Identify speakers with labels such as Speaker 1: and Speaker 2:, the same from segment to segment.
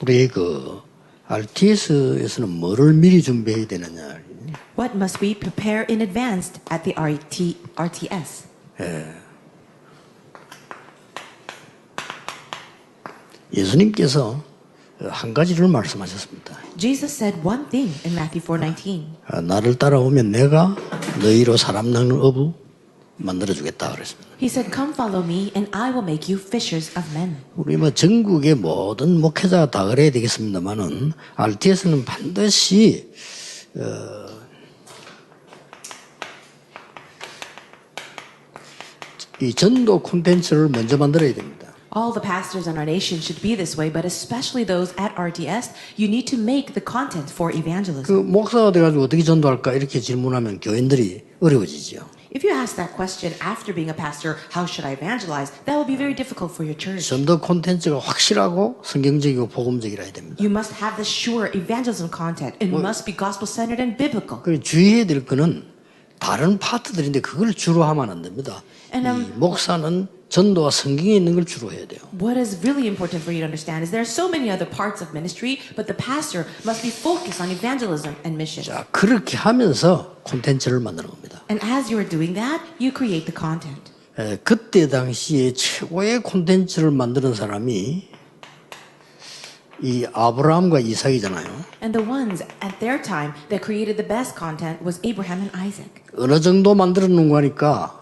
Speaker 1: 우리 RTS에서는 뭐를 미리 준비해야 되느냐?
Speaker 2: What must we prepare in advance at the RTS?
Speaker 1: 예수님께서 한 가지를 말씀하셨습니다.
Speaker 2: Jesus said one thing in Matthew 4:19.
Speaker 1: 나를 따라오면 내가 너희로 사람 낚는 어부 만들어주겠다 그랬습니다.
Speaker 2: He said, "Come follow me, and I will make you fishers of men."
Speaker 1: 우리 전국의 모든 목회자가 다 그래야 되겠습니다만은 RTS는 반드시 이 전도 콘텐츠를 먼저 만들어야 됩니다.
Speaker 2: All the pastors in our nation should be this way, but especially those at RTS, you need to make the content for evangelism.
Speaker 1: 목사가 돼가지고 어떻게 전도할까 이렇게 질문하면 교인들이 어려워지죠.
Speaker 2: If you ask that question after being a pastor, how should I evangelize? That will be very difficult for your church.
Speaker 1: 전도 콘텐츠가 확실하고 성경적이고 복음적이라 해야 됩니다.
Speaker 2: You must have the sure evangelism content. It must be gospel-centered and biblical.
Speaker 1: 그 주의해야 될 거는 다른 파트들인데 그걸 주로 하면 안 됩니다. 이 목사는 전도와 성경에 있는 걸 주로 해야 돼요.
Speaker 2: What is really important for you to understand is there are so many other parts of ministry, but the pastor must be focused on evangelism and mission.
Speaker 1: 자, 그렇게 하면서 콘텐츠를 만드는 겁니다.
Speaker 2: And as you are doing that, you create the content.
Speaker 1: 그때 당시에 최고의 콘텐츠를 만드는 사람이 이 아브라함과 이삭이잖아요.
Speaker 2: And the ones at their time that created the best content was Abraham and Isaac.
Speaker 1: 어느 정도 만들어 놓은 거니까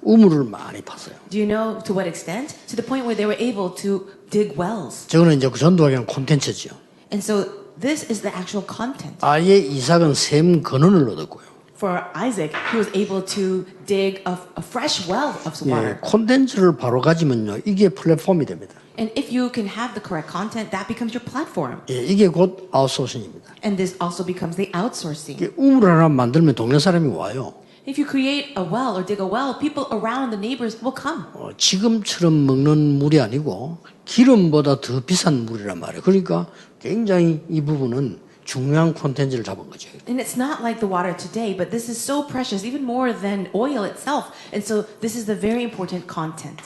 Speaker 1: 우물을 많이 팠어요.
Speaker 2: Do you know to what extent? To the point where they were able to dig wells.
Speaker 1: 저거는 이제 그 전도하기 위한 콘텐츠죠.
Speaker 2: And so this is the actual content.
Speaker 1: 아예 이삭은 샘 근원을 얻었고요.
Speaker 2: For Isaac, he was able to dig a fresh well of water.
Speaker 1: 콘텐츠를 바로 가지면요, 이게 플랫폼이 됩니다.
Speaker 2: And if you can have the correct content, that becomes your platform.
Speaker 1: 이게 곧 아웃소싱입니다.
Speaker 2: And this also becomes the outsourcing.
Speaker 1: 이게 우물 하나 만들면 동네 사람이 와요.
Speaker 2: If you create a well or dig a well, people around the neighbors will come.
Speaker 1: 지금처럼 먹는 물이 아니고 기름보다 더 비싼 물이란 말이에요. 그러니까 굉장히 이 부분은 중요한 콘텐츠를 잡은 거죠.
Speaker 2: And it's not like the water today, but this is so precious, even more than oil itself. And so this is the very important content.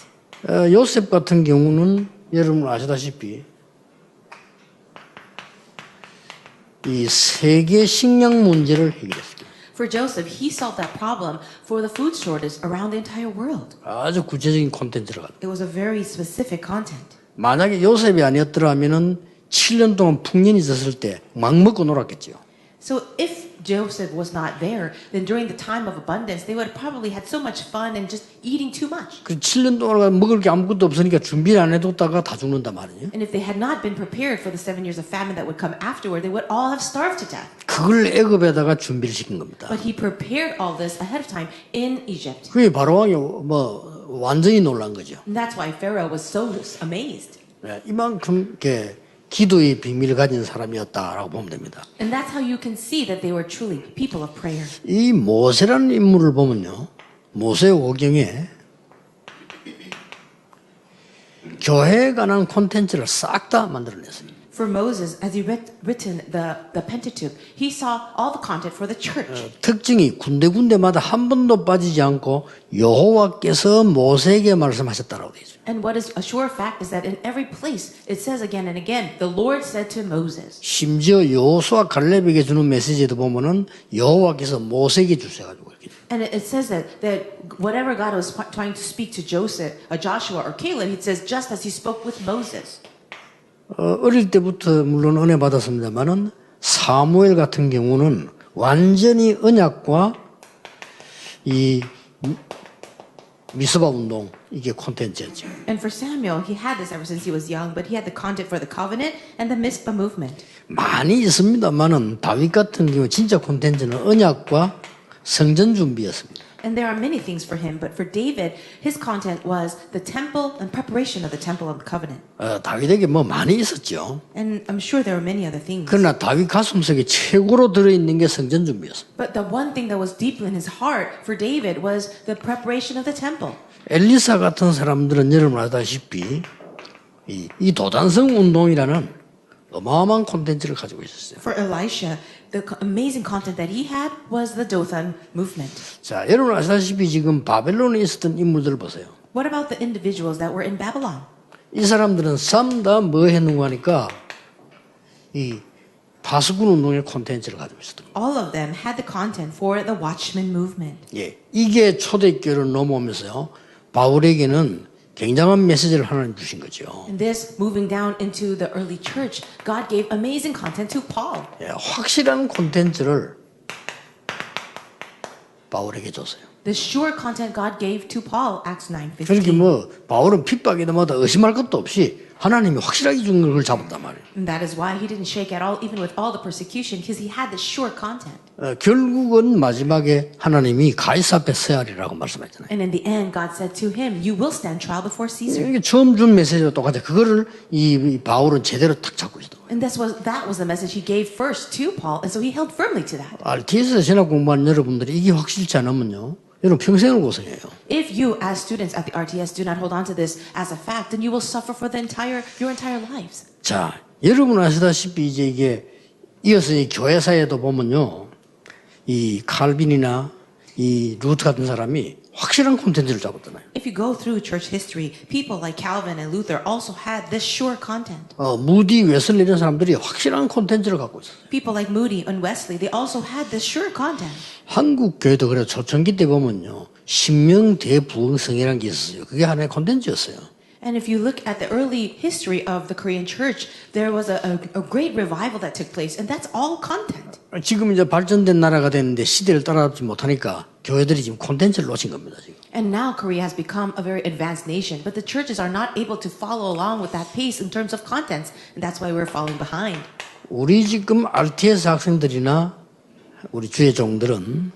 Speaker 1: 요셉 같은 경우는 여러분 아시다시피 이 세계 식량 문제를 해결했습니다.
Speaker 2: For Joseph, he solved that problem for the food shortage around the entire world.
Speaker 1: 아주 구체적인 콘텐츠를 가지고.
Speaker 2: It was a very specific content.
Speaker 1: 만약에 요셉이 아니었더라면은 7년 동안 풍년이 있었을 때 막 먹고 놀았겠죠.
Speaker 2: So if Joseph was not there, then during the time of abundance, they would have probably had so much fun and just eating too much.
Speaker 1: 그 7년 동안 먹을 게 아무것도 없으니까 준비를 안 해뒀다가 다 죽는단 말이에요.
Speaker 2: And if they had not been prepared for the 7 years of famine that would come afterward, they would all have starved to death.
Speaker 1: 그걸 애굽에다가 준비를 시킨 겁니다.
Speaker 2: But he prepared all this ahead of time in Egypt.
Speaker 1: 그게 바로왕이 완전히 놀란 거죠.
Speaker 2: And that's why Pharaoh was so amazed.
Speaker 1: 이만큼 이렇게 기도의 비밀을 가진 사람이었다라고 보면 됩니다.
Speaker 2: And that's how you can see that they were truly people of prayer.
Speaker 1: 이 모세라는 인물을 보면요, 모세오경에 교회에 관한 콘텐츠를 싹 다 만들어냈어요.
Speaker 2: For Moses, as he written the Pentateuch, he saw all the content for the church.
Speaker 1: 특징이 군데군데마다 한 번도 빠지지 않고 여호와께서 모세에게 말씀하셨다라고 되어 있어요.
Speaker 2: And what is a sure fact is that in every place it says again and again, the Lord said to Moses.
Speaker 1: 심지어 여호수아 갈렙에게 주는 메시지에도 보면은 여호와께서 모세에게 주셔가지고 이렇게.
Speaker 2: And it says that whatever God was trying to speak to Joshua or Caleb, it says just as he spoke with Moses.
Speaker 1: 어릴 때부터 물론 은혜 받았습니다만은 사무엘 같은 경우는 완전히 언약과 이 미스바 운동 이게 콘텐츠였죠.
Speaker 2: And for Samuel, he had this ever since he was young, but he had the content for the covenant and the Mizpah movement.
Speaker 1: 많이 있습니다만은 다윗 같은 경우 진짜 콘텐츠는 언약과 성전 준비였습니다.
Speaker 2: And there are many things for him, but for David, his content was the temple and preparation of the temple of the covenant.
Speaker 1: 다윗에게 뭐 많이 있었죠.
Speaker 2: And I'm sure there were many other things.
Speaker 1: 그러나 다윗 가슴속에 최고로 들어있는 게 성전 준비였습니다.
Speaker 2: But the one thing that was deep in his heart for David was the preparation of the temple.
Speaker 1: 엘리사 같은 사람들은 여러분 아다시피 이 도단성 운동이라는 어마어마한 콘텐츠를 가지고 있었어요.
Speaker 2: For Elisha, the amazing content that he had was the Dothan movement.
Speaker 1: 자, 여러분 아시다시피 지금 바벨론에 있었던 인물들을 보세요.
Speaker 2: What about the individuals that were in Babylon?
Speaker 1: 이 사람들은 쌈 다 뭐 했는가 하니까 이 파수꾼 운동의 콘텐츠를 가지고 있었던 거예요.
Speaker 2: All of them had the content for the Watchman movement.
Speaker 1: 예, 이게 초대교회를 넘어오면서요. 바울에게는 굉장한 메시지를 하나님 주신 거죠.
Speaker 2: And this, moving down into the early church, God gave amazing content to Paul.
Speaker 1: 예, 확실한 콘텐츠를 바울에게 줬어요.
Speaker 2: The sure content God gave to Paul, Acts
Speaker 1: 그렇게
Speaker 2: 9:15.
Speaker 1: 뭐 바울은 핍박이다마다 의심할 것도 없이 하나님이 확실하게 준 걸 잡았단 말이에요.
Speaker 2: And that is why he didn't shake at all, even with all the persecution, because he had the sure content.
Speaker 1: 결국은 마지막에 하나님이 가이사 앞에 서야리라고 말씀하잖아요.
Speaker 2: And in the end, God said to him, "You will stand trial before Caesar."
Speaker 1: 이게 처음 준 메시지와 똑같아요. 그거를 이 바울은 제대로 탁 잡고 있었던 거예요.
Speaker 2: And that was the message he gave first to Paul, and so he held firmly to that.
Speaker 1: RTS에서 신학 공부하는 여러분들이 이게 확실치 않으면요. 여러분 평생을 고생해요.
Speaker 2: If you, as students at the RTS, do not hold on to this as a fact, then you will suffer for your entire lives.
Speaker 1: 자, 여러분 아시다시피 이제 이게 이어서 이 교회사에도 보면요. 이 칼빈이나 이 루트 같은 사람이 확실한 콘텐츠를 잡았잖아요.
Speaker 2: If you go through church history, people like Calvin and Luther also had this sure content.
Speaker 1: 무디 웨슬리 이런 사람들이 확실한 콘텐츠를 갖고 있었어요.
Speaker 2: People like Moody and Wesley, they also had this sure content.
Speaker 1: 한국 교회도 그래요. 초창기 때 보면요. 신명 대부흥성이라는 게 있었어요. 그게 하나의 콘텐츠였어요.
Speaker 2: And if you look at the early history of the Korean church, there was a great revival that took place, and that's all content.
Speaker 1: 지금 이제 발전된 나라가 됐는데 시대를 따라잡지 못하니까 교회들이 지금 콘텐츠를 놓친 겁니다. 지금.
Speaker 2: And now Korea has become a very advanced nation, but the churches are not able to follow along with that pace in terms of contents, and that's why we're falling behind.
Speaker 1: 우리 지금 RTS 학생들이나 우리 주의 종들은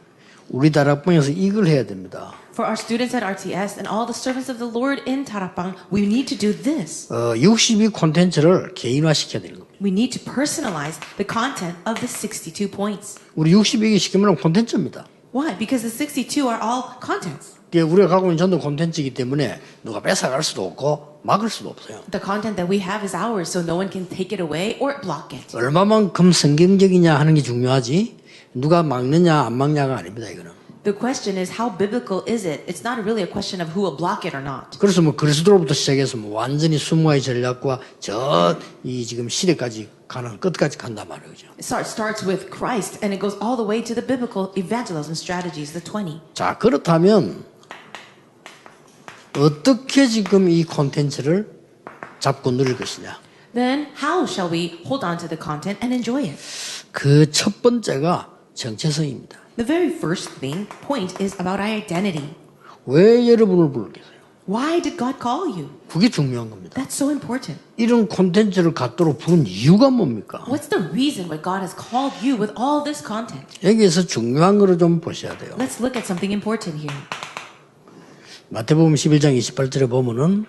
Speaker 1: 우리 다락방에서 이걸 해야 됩니다.
Speaker 2: For our students at RTS and all the servants of the Lord in Tarapang, we need to do this.
Speaker 1: 62 콘텐츠를 개인화시켜야 되는 겁니다.
Speaker 2: We need to personalize the content of the 62 points.
Speaker 1: 우리 62개 시키면 콘텐츠입니다.
Speaker 2: Why? Because the 62 are all contents.
Speaker 1: 우리가 갖고 있는 전도 콘텐츠이기 때문에 누가 뺏어갈 수도 없고 막을 수도 없어요.
Speaker 2: The content that we have is ours, so no one can take it away or block it.
Speaker 1: 얼마만큼 성경적이냐 하는 게 중요하지 누가 막느냐 안 막냐가 아닙니다. 이거는.
Speaker 2: The question is, how biblical is it? It's not really a question of who will block it or not.
Speaker 1: 그래서 뭐 그리스도로부터 시작해서 뭐 완전히 수모의 전략과 저 이 지금 시대까지 가는 끝까지 간단 말이죠.
Speaker 2: It starts with Christ and it goes all the way to the biblical evangelism strategies, the 20.
Speaker 1: 자, 그렇다면 어떻게 지금 이 콘텐츠를 잡고 누릴 것이냐?
Speaker 2: Then how shall we hold on to the content and enjoy it?
Speaker 1: 그 첫 번째가 정체성입니다.
Speaker 2: The very first point is about our identity.
Speaker 1: 왜 여러분을 부르겠어요?
Speaker 2: Why did God call you?
Speaker 1: 그게 중요한 겁니다.
Speaker 2: That's so important.
Speaker 1: 이런 콘텐츠를 갖도록 부른 이유가 뭡니까?
Speaker 2: What's the reason why God has called you with all this content?
Speaker 1: 여기에서 중요한 거를 좀 보셔야 돼요.
Speaker 2: Let's look at something important here.
Speaker 1: 마태복음 11장 28절에 보면은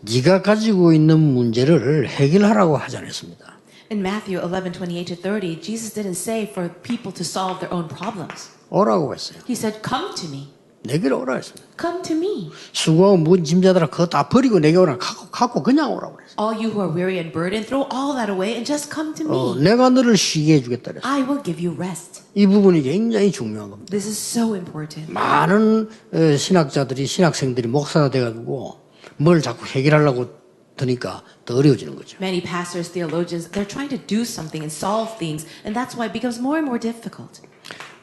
Speaker 1: 네가 가지고 있는 문제를 해결하라고 하지 않았습니다.
Speaker 2: In Matthew 11:28-30, Jesus didn't say for people to solve their own problems.
Speaker 1: 오라고 했어요.
Speaker 2: He said, "Come to me.
Speaker 1: 내게로 오라 했습니다.
Speaker 2: Come to me.
Speaker 1: 수고하고 무거운 짐자들아 그거 다 버리고 내게 오라. 갖고 그냥 오라고 그랬어요.
Speaker 2: All you who are weary and burdened, throw all that away and just come to me.
Speaker 1: 내가 너를 쉬게 해주겠다 그랬어요.
Speaker 2: I will give you rest."
Speaker 1: 이 부분이 굉장히 중요한 겁니다.
Speaker 2: This is so important.
Speaker 1: 많은 신학자들이 신학생들이 목사가 돼가지고 뭘 자꾸 해결하려고 드니까 더 어려워지는 거죠.
Speaker 2: Many pastors, theologians, they're trying to do something and solve things, and that's why it becomes more and more difficult.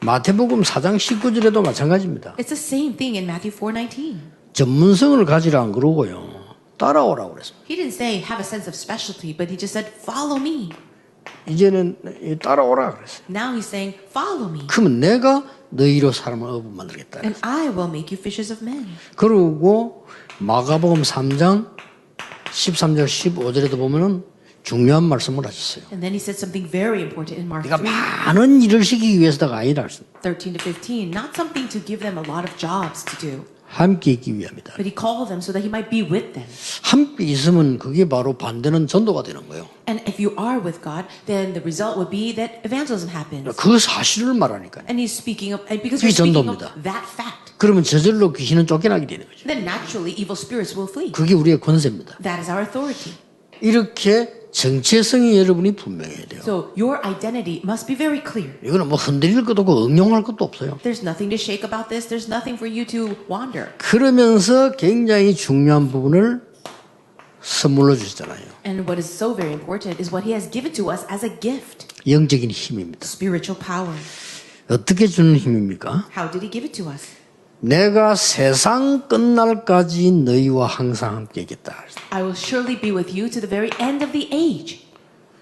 Speaker 1: 마태복음 4장 19절에도 마찬가지입니다.
Speaker 2: It's the same thing in Matthew 4:19.
Speaker 1: 전문성을 가지라 안 그러고요. 따라오라고 그랬습니다.
Speaker 2: He didn't say have a sense of specialty, but he just said follow me.
Speaker 1: 이제는 따라오라 그랬어요.
Speaker 2: Now he's saying follow me,
Speaker 1: 그러면 내가 너희로 사람을 어부 만들겠다.
Speaker 2: and I will make you fishers of men.
Speaker 1: 그리고 마가복음 3장 13절 15절에도 보면은 중요한 말씀을 하셨어요.
Speaker 2: And then he said something very important in Mark
Speaker 1: 네가
Speaker 2: 3,
Speaker 1: 많은 일을 시키기 위해서다가 아니라
Speaker 2: 13-15, not something to give them a lot of jobs to do,
Speaker 1: 함께 있기 위함이다.
Speaker 2: but he called them so that he might be with them.
Speaker 1: 함께 있으면 그게 바로 반대는 전도가 되는 거예요.
Speaker 2: And if you are with God, then the result would be that evangelism happens.
Speaker 1: 그 사실을 말하니까요.
Speaker 2: And he's speaking of, and because
Speaker 1: 그게
Speaker 2: you're speaking of
Speaker 1: 전도입니다.
Speaker 2: that fact,
Speaker 1: 그러면 저절로 귀신은 쫓겨나게 되는 거죠.
Speaker 2: then naturally evil spirits will flee.
Speaker 1: 그게 우리의 권세입니다.
Speaker 2: That is our authority.
Speaker 1: 이렇게 정체성이 여러분이 분명해야 돼요.
Speaker 2: So your identity must be very clear.
Speaker 1: 이거는 뭐 흔들릴 것도 없고 응용할 것도 없어요.
Speaker 2: There's nothing to shake about this. There's nothing for you to wander.
Speaker 1: 그러면서 굉장히 중요한 부분을 선물로 주셨잖아요.
Speaker 2: And what is so very important is what he has given to us as a gift.
Speaker 1: 영적인 힘입니다.
Speaker 2: Spiritual power.
Speaker 1: 어떻게 주는 힘입니까?
Speaker 2: How did he give it to us?
Speaker 1: 내가 세상 끝날까지 너희와 항상 함께 있겠다.
Speaker 2: I will surely be with you to the very end of the age.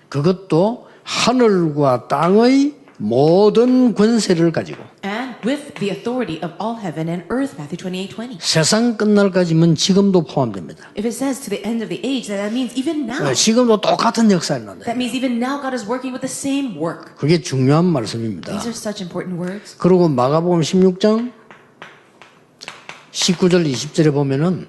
Speaker 1: 그것도 하늘과 땅의 모든 권세를 가지고
Speaker 2: And with the authority of all heaven and earth, Matthew 28:20.
Speaker 1: 세상 끝날까지면 지금도 포함됩니다.
Speaker 2: If it says to the end of the age, then that means even now.
Speaker 1: 지금도 똑같은 역사를 난다.
Speaker 2: That means even now God is working with the same work.
Speaker 1: 그게 중요한 말씀입니다.
Speaker 2: These are such important words.
Speaker 1: 그리고 마가복음 16장 19절 20절에 보면은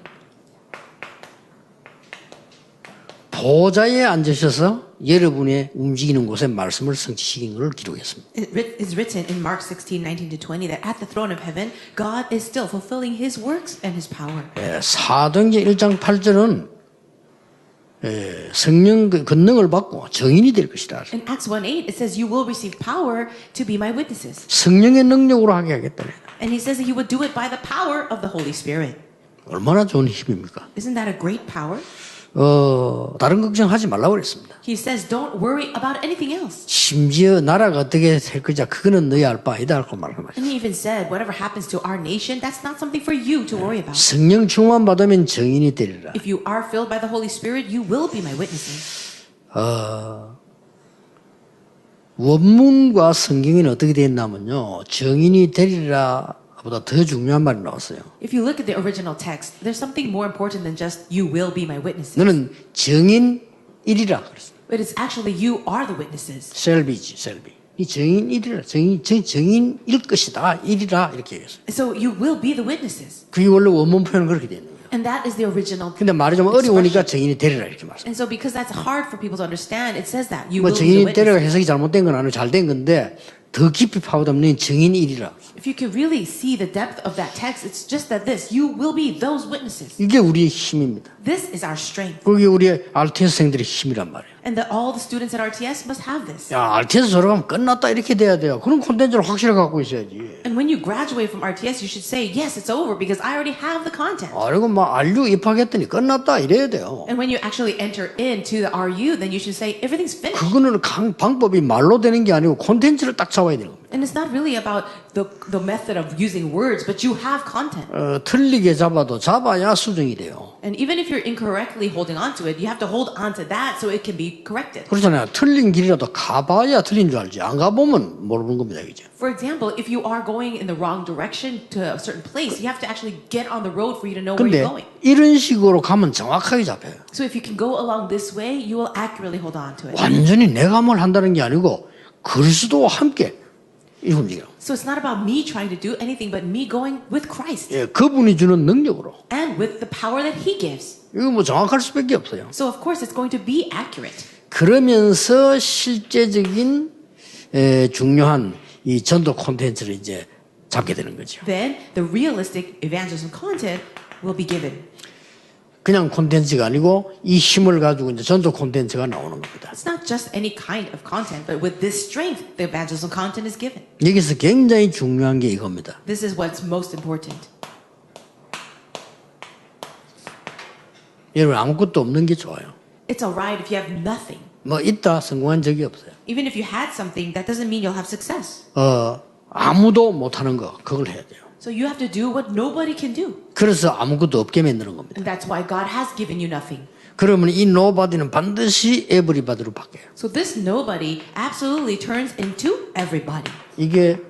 Speaker 1: 보좌에 앉으셔서 여러분의 움직이는 곳에 말씀을 성취시킨 것을 기록했습니다.
Speaker 2: It is written in Mark 16:19-20 that at the throne of heaven, God is still fulfilling His works and His power.
Speaker 1: 사도행전 1장 8절은 성령 권능을 받고 증인이 될 것이다.
Speaker 2: In Acts 1:8, it says, "You will receive power to be my witnesses."
Speaker 1: 성령의 능력으로 하게 하겠다.
Speaker 2: And He says that He would do it by the power of the Holy Spirit.
Speaker 1: 얼마나 좋은 힘입니까?
Speaker 2: Isn't that a great power?
Speaker 1: 다른 걱정하지 말라고 그랬습니다.
Speaker 2: He says, "Don't worry about anything else."
Speaker 1: 심지어 나라가 어떻게 될 거냐 그거는 너희 알 바 아니다 하고 말씀하셨어요.
Speaker 2: And He even said, "Whatever happens to our nation, that's not something for you to worry about."
Speaker 1: 성령 충만 받으면 증인이 되리라.
Speaker 2: If you are filled by the Holy Spirit, you will be my witnesses.
Speaker 1: 원문과 성경에는 어떻게 되어 있냐면요. 증인이 되리라 보다 더 중요한 말이 나왔어요.
Speaker 2: If you look at the original text, there's something more important than just "you will be my witnesses."
Speaker 1: 너는 증인이리라 그랬어요.
Speaker 2: But it's actually you are the witnesses.
Speaker 1: 셀비지, 셀비. 이 증인이리라, 증인일 것이다, 이리라 이렇게 얘기했어요.
Speaker 2: So you will be the witnesses.
Speaker 1: 그게 원래 원문 표현은 그렇게 되어 있는 거예요.
Speaker 2: And that is the original.
Speaker 1: 근데 말이 좀 어려우니까 증인이 되리라 이렇게 말씀.
Speaker 2: And so because that's hard for people to understand, it says that you
Speaker 1: 뭐
Speaker 2: will be the
Speaker 1: 증인이 되리라
Speaker 2: witnesses.
Speaker 1: 해석이 잘못된 건 아니고 잘된 건데 더 깊이 파고들면 증인이리라.
Speaker 2: If you can really see the depth of that text, it's just that this, you will be those witnesses.
Speaker 1: 이게 우리의 힘입니다.
Speaker 2: This is our strength.
Speaker 1: 그게 우리 RTS생들의 힘이란 말이에요.
Speaker 2: And that all the students at RTS must have this.
Speaker 1: 야, RTS 졸업하면 끝났다 이렇게 돼야 돼요. 그런 콘텐츠를 확실히 갖고 있어야지.
Speaker 2: And when you graduate from RTS, you should say, yes, it's over because I already have the content.
Speaker 1: 그리고 막 RU 입학했더니 끝났다 이래야 돼요.
Speaker 2: And when you actually enter into the RU, then you should say, everything's finished.
Speaker 1: 그거는 방법이 말로 되는 게 아니고 콘텐츠를 딱 잡아야 되는 겁니다.
Speaker 2: And it's not really about the method of using words, but you have content.
Speaker 1: 틀리게 잡아도 잡아야 수정이 돼요.
Speaker 2: And even if you're incorrectly holding on to it, you have to hold on to that so it can be corrected.
Speaker 1: 그렇잖아요. 틀린 길이라도 가봐야 틀린 줄 알지. 안 가보면 모르는 겁니다. 이제.
Speaker 2: For example, if you are going in the wrong direction to a certain place, you have to actually get on the road for you to know where
Speaker 1: 근데
Speaker 2: you're going.
Speaker 1: 이런 식으로 가면 정확하게 잡혀요.
Speaker 2: So if you can go along this way, you will accurately hold on to it.
Speaker 1: 완전히 내가 뭘 한다는 게 아니고 그리스도와 함께 이 움직여.
Speaker 2: So it's not about me trying to do anything, but me going with Christ
Speaker 1: 그분이 주는 능력으로.
Speaker 2: and with the power that He gives.
Speaker 1: 이거 뭐 정확할 수밖에 없어요.
Speaker 2: So of course it's going to be accurate.
Speaker 1: 그러면서 실제적인 중요한 이 전도 콘텐츠를 이제 잡게 되는 거죠.
Speaker 2: Then the realistic evangelism content will be given.
Speaker 1: 그냥 콘텐츠가 아니고 이 힘을 가지고 이제 전도 콘텐츠가 나오는 겁니다.
Speaker 2: It's not just any kind of content, but with this strength, the evangelism content is given.
Speaker 1: 여기서 굉장히 중요한 게 이겁니다.
Speaker 2: This is what's most important.
Speaker 1: 여러분 아무것도 없는 게 좋아요.
Speaker 2: It's alright if you have nothing.
Speaker 1: 뭐 있다 성공한 적이 없어요.
Speaker 2: Even if you had something, that doesn't mean you'll have success.
Speaker 1: 아무도 못하는 거 그걸 해야 돼요.
Speaker 2: So you have to do what nobody can do.
Speaker 1: 그래서 아무것도 없게 만드는 겁니다.
Speaker 2: And that's why God has given you nothing.
Speaker 1: 그러면 이 nobody는 반드시 everybody로 바뀌어요.
Speaker 2: So this nobody absolutely turns into everybody.
Speaker 1: 이게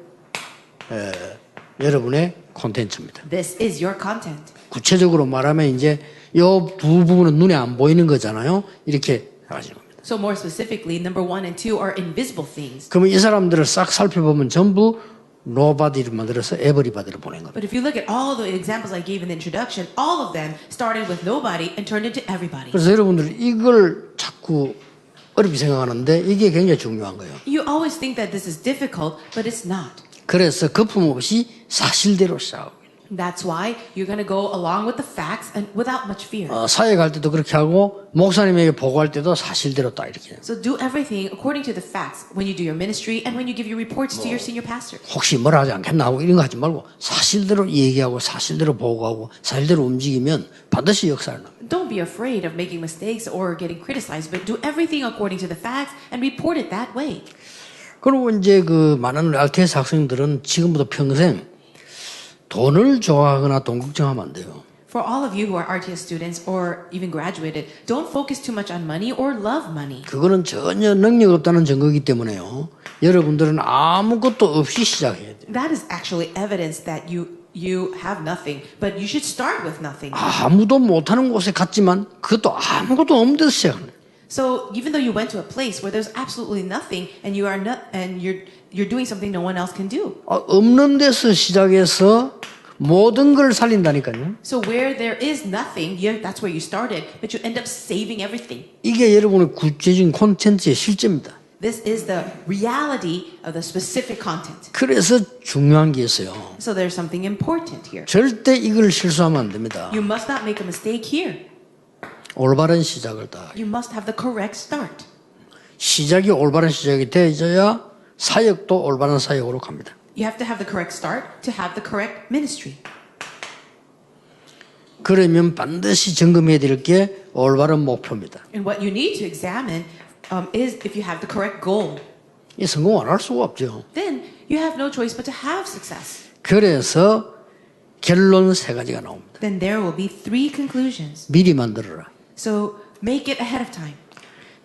Speaker 1: 여러분의 콘텐츠입니다.
Speaker 2: This is your content.
Speaker 1: 구체적으로 말하면 이제 이 부분은 눈에 안 보이는 거잖아요. 이렇게 하시는 겁니다.
Speaker 2: So more specifically, number 1 and 2 are invisible things.
Speaker 1: 그러면 이 사람들을 싹 살펴보면 전부 nobody를 만들어서 everybody로 보낸 겁니다.
Speaker 2: But if you look at all the examples I gave in the introduction, all of them started with nobody and turned into everybody.
Speaker 1: 그래서 여러분들이 이걸 자꾸 어렵게 생각하는데 이게 굉장히 중요한 거예요.
Speaker 2: You always think that this is difficult, but it's not.
Speaker 1: 그래서 거품없이 사실대로 싸우고.
Speaker 2: That's why you're going to go along with the facts and without much fear.
Speaker 1: 사역할 때도 그렇게 하고 목사님에게 보고할 때도 사실대로 딱 이렇게.
Speaker 2: So do everything according to the facts when you do your ministry and when you give your reports to your senior pastor.
Speaker 1: 혹시 뭐라 하지 않겠나 하고 이런 거 하지 말고 사실대로 얘기하고 사실대로 보고하고 사실대로 움직이면 반드시 역사를 납니다.
Speaker 2: Don't be afraid of making mistakes or getting criticized, but do everything according to the facts and report it that way.
Speaker 1: 그리고 이제 그 많은 RTS 학생들은 지금부터 평생 돈을 좋아하거나 돈 걱정하면 안 돼요.
Speaker 2: For all of you who are RTS students or even graduated, don't focus too much on money or love money.
Speaker 1: 그거는 전혀 능력 없다는 증거이기 때문에요. 여러분들은 아무것도 없이 시작해야 돼요.
Speaker 2: That is actually evidence that you have nothing, but you should start with nothing.
Speaker 1: 아무도 못하는 곳에 갔지만 그것도 아무것도 없는 데서 시작하는 거예요.
Speaker 2: So even though you went to a place where there's absolutely nothing and you're doing something no one else can do.
Speaker 1: 없는 데서 시작해서 모든 걸 살린다니까요.
Speaker 2: So where there is nothing, that's where you started, but you end up saving everything.
Speaker 1: 이게 여러분의 구체적인 콘텐츠의 실제입니다.
Speaker 2: This is the reality of the specific content.
Speaker 1: 그래서 중요한 게 있어요.
Speaker 2: So there's something important here.
Speaker 1: 절대 이걸 실수하면 안 됩니다.
Speaker 2: You must not make a mistake here.
Speaker 1: 올바른 시작을 다.
Speaker 2: You must have the correct start.
Speaker 1: 시작이 올바른 시작이 되어야 사역도 올바른 사역으로 갑니다.
Speaker 2: You have to have the correct start to have the correct ministry.
Speaker 1: 그러면 반드시 점검해야 될 게 올바른 목표입니다.
Speaker 2: And what you need to examine is if you have the correct goal.
Speaker 1: 이 성공 안 할 수가 없죠.
Speaker 2: Then you have no choice but to have success.
Speaker 1: 그래서 결론 세 가지가 나옵니다.
Speaker 2: Then there will be 3 conclusions.
Speaker 1: 미리 만들어라.
Speaker 2: So make it ahead of time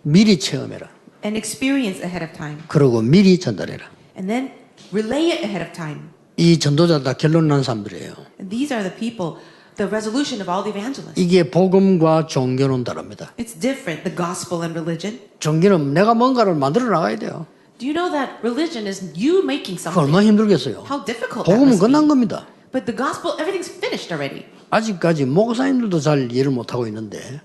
Speaker 1: 미리 체험해라.
Speaker 2: and experience ahead of time.
Speaker 1: 그리고 미리 전달해라.
Speaker 2: And then relay it ahead of time.
Speaker 1: 이 전도자 다 결론 난 사람들이에요.
Speaker 2: And these are the people, the resolution of all the evangelists.
Speaker 1: 이게 복음과 종교는 다릅니다.
Speaker 2: It's different, the gospel and religion.
Speaker 1: 종교는 내가 뭔가를 만들어 나가야 돼요.
Speaker 2: Do you know that religion is you making
Speaker 1: 그
Speaker 2: something?
Speaker 1: 얼마나 힘들겠어요.
Speaker 2: How difficult that
Speaker 1: 복음은
Speaker 2: must be.
Speaker 1: 끝난 겁니다.
Speaker 2: But the gospel, everything's finished already.
Speaker 1: 아직까지 목사님들도 잘 이해를 못하고 있는데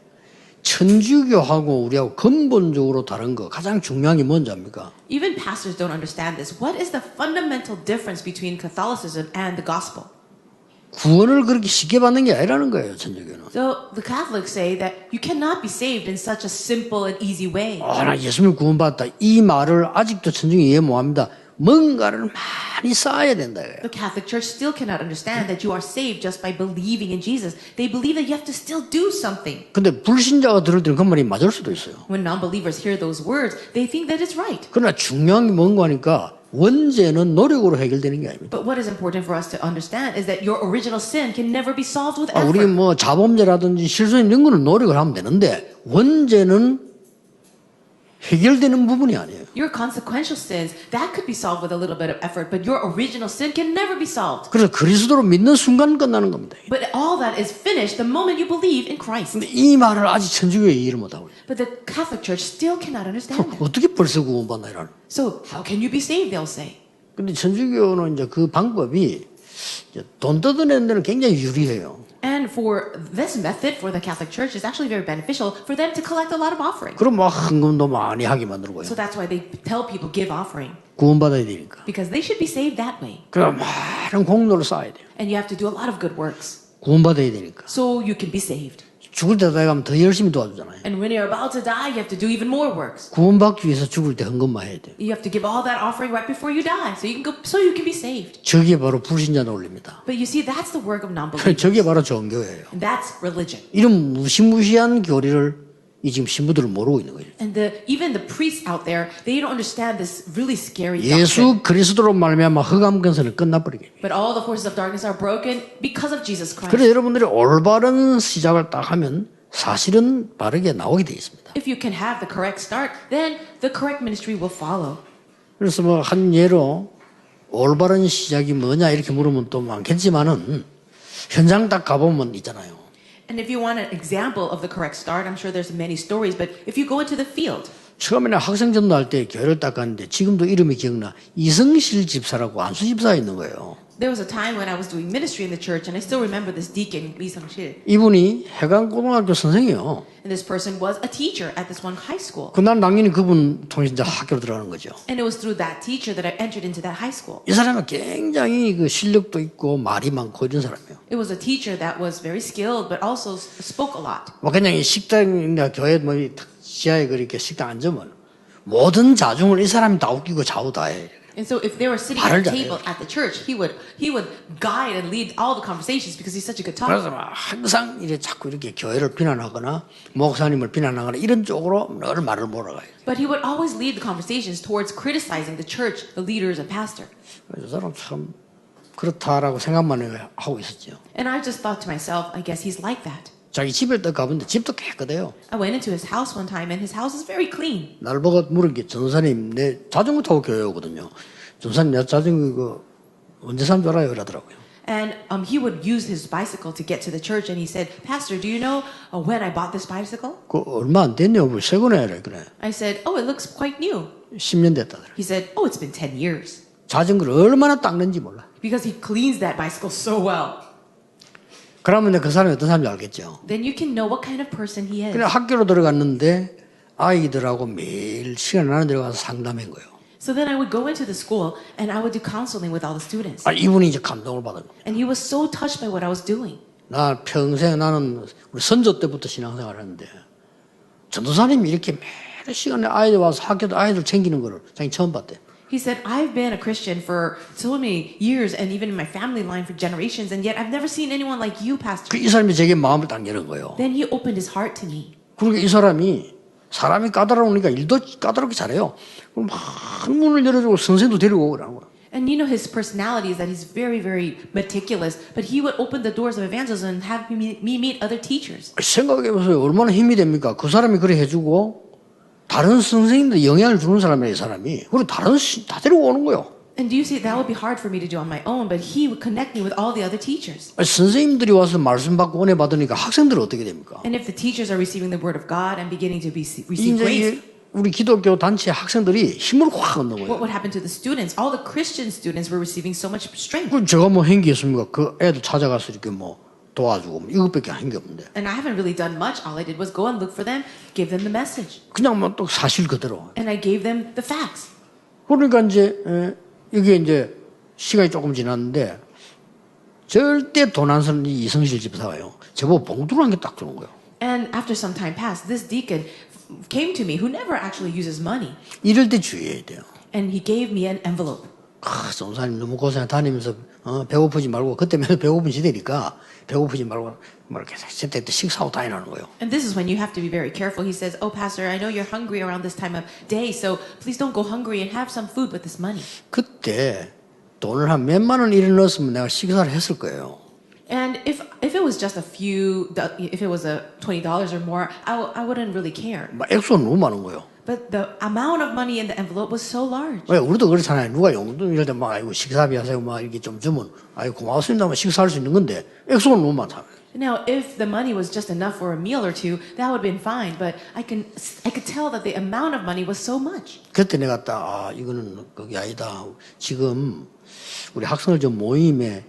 Speaker 1: 천주교하고 우리하고 근본적으로 다른 거 가장 중요한 게 뭔지 압니까?
Speaker 2: Even pastors don't understand this. What is the fundamental difference between Catholicism and the gospel?
Speaker 1: 구원을 그렇게 쉽게 받는 게 아니라는 거예요, 천주교는.
Speaker 2: So the Catholics say that you cannot be saved in such a simple and easy way.
Speaker 1: 나 예수님 구원받았다. 이 말을 아직도 천주교 이해 못합니다. 뭔가를 많이 쌓아야 된다.
Speaker 2: The Catholic Church still cannot understand that you are saved just by believing in Jesus. They believe that you have to still do something.
Speaker 1: 근데 불신자가 들을 때는 그 말이 맞을 수도 있어요.
Speaker 2: When non-believers hear those words, they think that it's right.
Speaker 1: 그러나 중요한 게 뭔가 하니까 원죄는 노력으로 해결되는 게 아닙니다.
Speaker 2: But what is important for us to understand is that your original sin can never be solved with
Speaker 1: 우리
Speaker 2: effort.
Speaker 1: 뭐 자범죄라든지 실수 이런 거는 노력을 하면 되는데 원죄는 해결되는 부분이 아니에요.
Speaker 2: Your consequential sins, that could be solved with a little bit of effort, but your original sin can never be solved.
Speaker 1: 그래서 그리스도로 믿는 순간 끝나는 겁니다.
Speaker 2: But all that is finished the moment you believe in Christ.
Speaker 1: 근데 이 말을 아직 천주교에 이해를 못하고 있어요.
Speaker 2: But the Catholic Church still cannot understand that.
Speaker 1: 어떻게 벌써 구원받나 이러는.
Speaker 2: So how can you be saved, they'll say.
Speaker 1: 근데 천주교는 이제 그 방법이 이제 돈 뜯어내는 데는 굉장히 유리해요.
Speaker 2: And for this method, for the Catholic Church, is actually very beneficial for them to collect a lot of offering.
Speaker 1: 그럼 막 헌금도 많이 하게 만들고요.
Speaker 2: So that's why they tell people give offering.
Speaker 1: 구원받아야 되니까.
Speaker 2: Because they should be saved that way.
Speaker 1: 그럼 많은 공로를 쌓아야 돼요.
Speaker 2: And you have to do a lot of good works.
Speaker 1: 구원받아야 되니까.
Speaker 2: So you can be saved.
Speaker 1: 죽을 때 가면 더 열심히 도와주잖아요.
Speaker 2: And when you're about to die, you have to do even more works.
Speaker 1: 구원받기 위해서 죽을 때 헌금만 해야 돼요.
Speaker 2: You have to give all that offering right before you die, so you can be saved.
Speaker 1: 저게 바로 불신자 논리입니다.
Speaker 2: But you see, that's the work of non-believers.
Speaker 1: 저게 바로 종교예요.
Speaker 2: And that's religion.
Speaker 1: 이런 무시무시한 교리를 이 지금 신부들은 모르고 있는 거예요.
Speaker 2: And even the priests out there, they don't understand this really scary doctrine.
Speaker 1: 예수 그리스도로 말미암아 흑암 근세는 끝나버리게.
Speaker 2: But all the forces of darkness are broken because of Jesus Christ.
Speaker 1: 그래서 여러분들이 올바른 시작을 딱 하면 사실은 빠르게 나오게 돼 있습니다.
Speaker 2: If you can have the correct start, then the correct ministry will follow.
Speaker 1: 그래서 뭐 한 예로 올바른 시작이 뭐냐 이렇게 물으면 또 많겠지만은 현장 딱 가보면 있잖아요.
Speaker 2: And if you want an example of the correct start, I'm sure there's many stories, but if you go into the field,
Speaker 1: 처음에는 학생 전도할 때 교회를 딱 갔는데 지금도 이름이 기억나. 이성실 집사라고 안수 집사가 있는 거예요.
Speaker 2: There was a time when I was doing ministry in the church, and I still remember this deacon, Lee Sung-shil.
Speaker 1: 이분이 해강고등학교 선생이에요.
Speaker 2: And this person was a teacher at this one high school.
Speaker 1: 그날 당연히 그분 통해서 이제 학교로 들어가는 거죠.
Speaker 2: And it was through that teacher that I entered into that high school.
Speaker 1: 이 사람은 굉장히 그 실력도 있고 말이 많고 이런 사람이에요.
Speaker 2: It was a teacher that was very skilled, but also spoke a lot.
Speaker 1: 뭐 그냥 이 식당이나 교회 뭐 지하에 그렇게 식당 앉으면 모든 자중을 이 사람이 다 웃기고 좌우 다 해.
Speaker 2: And so if they were sitting at the table at the church, he would guide and lead all the conversations because he's such a good
Speaker 1: 그래서
Speaker 2: talker.
Speaker 1: 막 항상 이래 자꾸 이렇게 교회를 비난하거나 목사님을 비난하거나 이런 쪽으로 늘 말을 몰아가요.
Speaker 2: But he would always lead the conversations towards criticizing the church, the leaders, and pastor.
Speaker 1: 이 사람 참 그렇다라고 생각만 하고 있었죠.
Speaker 2: And I just thought to myself, I guess he's like that.
Speaker 1: 자기 집에 딱 가봤는데 집도 깨끗해요.
Speaker 2: I went into his house one time and his house is very clean.
Speaker 1: 날 보고 물은 게 전도사님 내 자전거 타고 교회 오거든요. 전도사님 내 자전거 이거 언제 산 줄 알아요? 이러더라고요.
Speaker 2: And he would use his bicycle to get to the church and he said, Pastor, do you know when I bought this bicycle?
Speaker 1: 그 얼마 안 됐네요. 새 거네. 그래.
Speaker 2: I said, oh, it looks quite new.
Speaker 1: 10년 됐다더라.
Speaker 2: He said, oh, it's been 10 years.
Speaker 1: 자전거를 얼마나 닦는지 몰라.
Speaker 2: Because he cleans that bicycle so well.
Speaker 1: 그러면 그 사람이 어떤 사람인지 알겠죠.
Speaker 2: Then you can know what kind of person he is.
Speaker 1: 그래 학교로 들어갔는데 아이들하고 매일 시간 나는 데로 가서 상담한 거예요.
Speaker 2: So then I would go into the school and I would do counseling with all the students.
Speaker 1: 아, 이분이 이제 감동을 받은 거예요.
Speaker 2: And he was so touched by what I was doing.
Speaker 1: 나 평생 나는 우리 선조 때부터 신앙생활을 했는데 전도사님이 이렇게 매일 시간에 아이들 와서 학교도 아이들 챙기는 거를 자기 처음 봤대.
Speaker 2: He said, I've been a Christian for so many years and even in my family line for generations, and yet I've never seen anyone like you, Pastor.
Speaker 1: 이 사람이 제게 마음을 딱 여는 거예요.
Speaker 2: Then he opened his heart to me.
Speaker 1: 그러니까 이 사람이 까다로우니까 일도 까다롭게 잘해요. 그럼 막 문을 열어주고 선생도 데리고 오고 그러는 거예요.
Speaker 2: And you know his personality is that he's very, very meticulous, but he would open the doors of evangelism and have me meet other teachers.
Speaker 1: 생각해보세요. 얼마나 힘이 됩니까? 그 사람이 그래 해주고 다른 선생님들 영향을 주는 사람이에요. 이 사람이. 그리고 다 데리고 오는 거예요.
Speaker 2: And do you see, that would be hard for me to do on my own, but he would connect me with all the other teachers.
Speaker 1: 선생님들이 와서 말씀 받고 은혜 받으니까 학생들은 어떻게 됩니까?
Speaker 2: And if the teachers are receiving the word of God and beginning to receive grace,
Speaker 1: 이제 우리 기독교 단체 학생들이 힘을 확 얻는
Speaker 2: what
Speaker 1: 거예요.
Speaker 2: would happen to the students? All the Christian students were receiving so much strength.
Speaker 1: 그 제가 뭐 한 게 있습니까? 그 애들 찾아가서 이렇게 뭐 도와주고 뭐 이것밖에 한 게 없는데.
Speaker 2: And I haven't really done much. All I did was go and look for them, give them the message.
Speaker 1: 그냥 뭐 또 사실 그대로.
Speaker 2: And I gave them the facts.
Speaker 1: 그러니까 이제 이게 이제 시간이 조금 지났는데 절대 돈 안 쓰는 이성실 집사가요. 저보고 봉투를 한 개 딱 주는 거예요.
Speaker 2: And after some time passed, this deacon came to me who never actually uses money.
Speaker 1: 이럴 때 주의해야 돼요.
Speaker 2: And he gave me an envelope.
Speaker 1: 전사님 너무 고생 다니면서 배고프지 말고 그때면 배고픈 시대니까 배고프지 말고 뭐 이렇게 그때 식사하고 다니라는 거예요.
Speaker 2: And this is when you have to be very careful. He says, oh, Pastor, I know you're hungry around this time of day, so please don't go hungry and have some food with this money.
Speaker 1: 그때 돈을 한 몇만 원 이래 넣었으면 내가 식사를 했을 거예요.
Speaker 2: And if it was just if it was a $20 or more, I wouldn't really care.
Speaker 1: 막 액수가 너무 많은 거예요.
Speaker 2: But the amount of money in the envelope was so large.
Speaker 1: 왜 우리도 그렇잖아요. 누가 용돈 이럴 때 막 아이고 식사비 하세요 막 이렇게 좀 주면 아이고 고맙습니다 막 식사할 수 있는 건데 액수가 너무 많다.
Speaker 2: Now, if the money was just enough for a meal or two, that would have been fine. But I could tell that the amount of money was so much.
Speaker 1: 그때 내가 딱 이거는 그게 아니다. 지금 우리 학생들 좀 모임에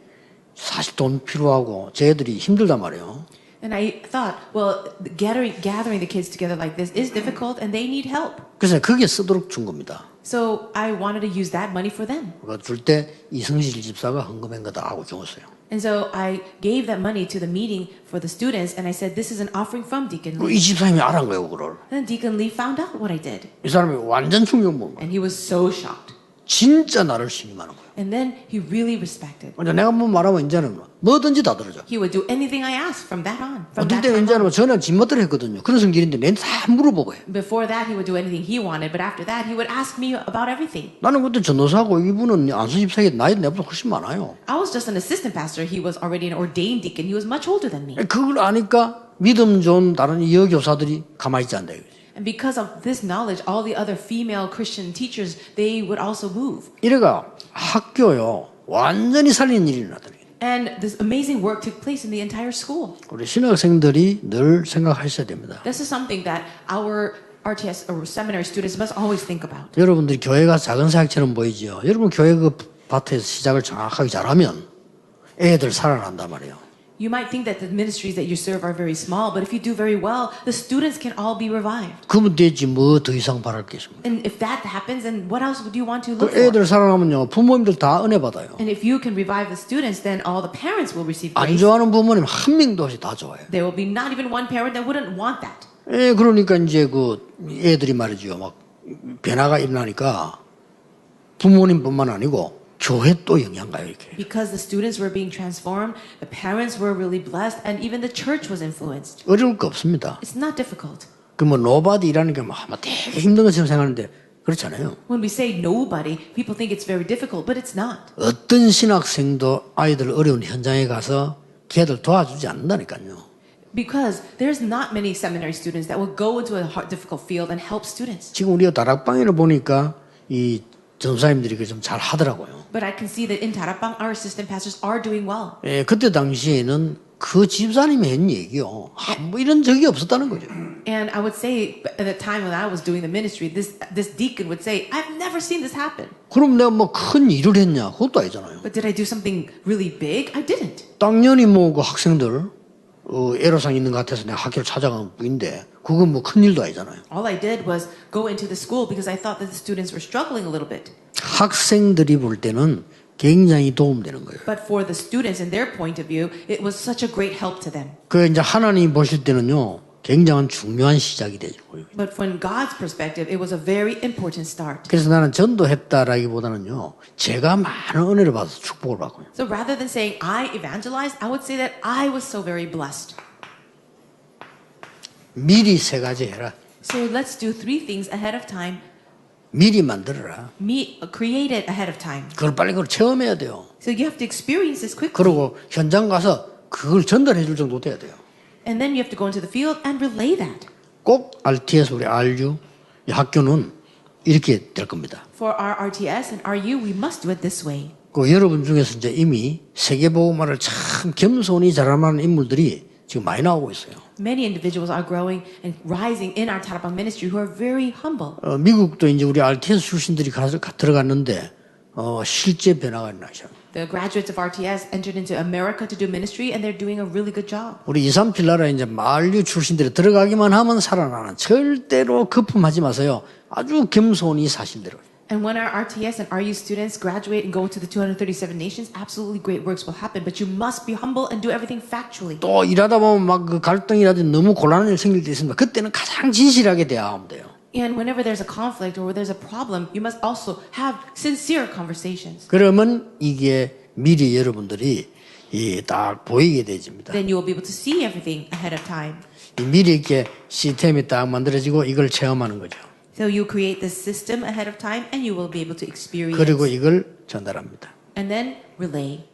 Speaker 1: 사실 돈 필요하고 쟤들이 힘들단 말이에요.
Speaker 2: And I thought, well, gathering the kids together like this is difficult and they need help.
Speaker 1: 그래서 그게 쓰도록 준 겁니다.
Speaker 2: So I wanted to use that money for them.
Speaker 1: 그거 줄 때 이성실 집사가 헌금한 거다 하고 적었어요.
Speaker 2: And so I gave that money to the meeting for the students and I said, this is an offering from Deacon
Speaker 1: 이
Speaker 2: Lee.
Speaker 1: 집사님이 알은 거예요, 그걸.
Speaker 2: And Deacon Lee found out what I did.
Speaker 1: 이 사람이 완전 충격 먹은 거예요.
Speaker 2: And he was so shocked.
Speaker 1: 진짜 나를 신임하는 거예요.
Speaker 2: And then he really respected.
Speaker 1: 근데 내가 뭐 말하면 이제는 뭐든지 다 들어줘.
Speaker 2: He would do anything I asked from that on. From
Speaker 1: 어떨
Speaker 2: that
Speaker 1: 때
Speaker 2: time
Speaker 1: 이제는
Speaker 2: on.
Speaker 1: 저는 진멋대로 했거든요. 그런 성질인데 내는 다 물어보고 해요.
Speaker 2: Before that, he would do anything he wanted, but after that, he would ask me about everything.
Speaker 1: 나는 그때 전도사고 이분은 안수 집사에게 나이 내보다 훨씬 많아요.
Speaker 2: I was just an assistant pastor. He was already an ordained deacon. He was much older than me.
Speaker 1: 그걸 아니까 믿음 좋은 다른 여교사들이 가만히 있지 않다 이거지.
Speaker 2: And because of this knowledge, all the other female Christian teachers, they would also move.
Speaker 1: 이래가 학교요 완전히 살리는 일이 일어나더니
Speaker 2: And this amazing work took place in the entire school.
Speaker 1: 우리 신학생들이 늘 생각하셔야 됩니다.
Speaker 2: This is something that our RTS or seminary students must always think about.
Speaker 1: 여러분들이 교회가 작은 사역처럼 보이지요. 여러분 교회 그 밭에서 시작을 정확하게 잘하면 애들 살아난단 말이에요.
Speaker 2: You might think that the ministries that you serve are very small, but if you do very well, the students can all be revived.
Speaker 1: 그러면 되지 뭐 더 이상 바랄 게 있습니까?
Speaker 2: And if that happens, then what else would you want to
Speaker 1: 그
Speaker 2: look for?
Speaker 1: 애들 살아나면요 부모님들 다 은혜 받아요.
Speaker 2: And if you can revive the students, then all the parents will receive
Speaker 1: 안
Speaker 2: grace.
Speaker 1: 좋아하는 부모님 한 명도 없이 다 좋아해요.
Speaker 2: There will be not even one parent that wouldn't want that.
Speaker 1: 예, 그러니까 이제 그 애들이 말이죠 막 변화가 일어나니까 부모님뿐만 아니고 교회 또 영향 가요 이렇게.
Speaker 2: Because the students were being transformed, the parents were really blessed, and even the church was influenced.
Speaker 1: 어려울 거 없습니다.
Speaker 2: It's not difficult.
Speaker 1: 그 뭐 노바디라는 게 뭐 되게 힘든 것처럼 생각하는데 그렇잖아요.
Speaker 2: When we say nobody, people think it's very difficult, but it's not.
Speaker 1: 어떤 신학생도 아이들 어려운 현장에 가서 걔들 도와주지 않는다니까요.
Speaker 2: Because there's not many seminary students that will go into a hard, difficult field and help students.
Speaker 1: 지금 우리가 다락방에를 보니까 이 전사님들이 그 좀 잘 하더라고요.
Speaker 2: But I can see that in Tarapang, our assistant pastors are doing well.
Speaker 1: 예, 그때 당시에는 그 집사님이 한 얘기요. 뭐 이런 적이 없었다는 거죠.
Speaker 2: And I would say at the time when I was doing the ministry, this deacon would say, I've never seen this happen.
Speaker 1: 그럼 내가 뭐 큰 일을 했냐? 그것도 아니잖아요.
Speaker 2: But did I do something really big? I didn't.
Speaker 1: 당연히 뭐 그 학생들 애로사항 있는 것 같아서 내가 학교를 찾아간 뿐인데 그건 뭐 큰 일도 아니잖아요.
Speaker 2: All I did was go into the school because I thought that the students were struggling a little bit.
Speaker 1: 학생들이 볼 때는 굉장히 도움되는 거예요.
Speaker 2: But for the students, in their point of view, it was such a great help to them.
Speaker 1: 그 이제 하나님 보실 때는요 굉장한 중요한 시작이 되죠.
Speaker 2: But from God's perspective, it was a very important start.
Speaker 1: 그래서 나는 전도했다라기보다는요 제가 많은 은혜를 받아서 축복을 받고요.
Speaker 2: So rather than saying I evangelized, I would say that I was so very blessed.
Speaker 1: 미리 세 가지 해라.
Speaker 2: So let's do 3 things ahead of time.
Speaker 1: 미리 만들어라.
Speaker 2: Create it ahead of time.
Speaker 1: 그걸 빨리 그걸 체험해야 돼요.
Speaker 2: So you have to experience this quickly.
Speaker 1: 그리고 현장 가서 그걸 전달해 줄 정도 돼야 돼요.
Speaker 2: And then you have to go into the field and relay that.
Speaker 1: 꼭 RTS 우리 RU 이 학교는 이렇게 될 겁니다.
Speaker 2: For our RTS and RU, we must do it this way.
Speaker 1: 그 여러분 중에서 이제 이미 세계복음화를 참 겸손히 잘하는 인물들이 지금 많이 나오고 있어요.
Speaker 2: Many individuals are growing and rising in our Tarapang ministry who are very humble.
Speaker 1: 미국도 이제 우리 RTS 출신들이 들어갔는데 실제 변화가 나죠.
Speaker 2: The graduates of RTS entered into America to do ministry, and they're doing a really good job.
Speaker 1: 우리 237 나라에 이제 만류 출신들이 들어가기만 하면 살아나는 절대로 거품하지 마세요. 아주 겸손히 사실대로.
Speaker 2: And when our RTS and RU students graduate and go to the 237 nations, absolutely great works will happen. But you must be humble and do everything factually.
Speaker 1: 또 일하다 보면 막 그 갈등이라든지 너무 곤란한 일 생길 때 있습니다. 그때는 가장 진실하게 대화하면 돼요.
Speaker 2: And whenever there's a conflict or where there's a problem, you must also have sincere conversations.
Speaker 1: 그러면 이게 미리 여러분들이 딱 보이게 되집니다.
Speaker 2: Then you will be able to see everything ahead of time.
Speaker 1: 미리 이렇게 시스템이 딱 만들어지고 이걸 체험하는 거죠.
Speaker 2: So you create this system ahead of time, and you will be able to experience.
Speaker 1: 그리고 이걸 전달합니다.
Speaker 2: And then relay.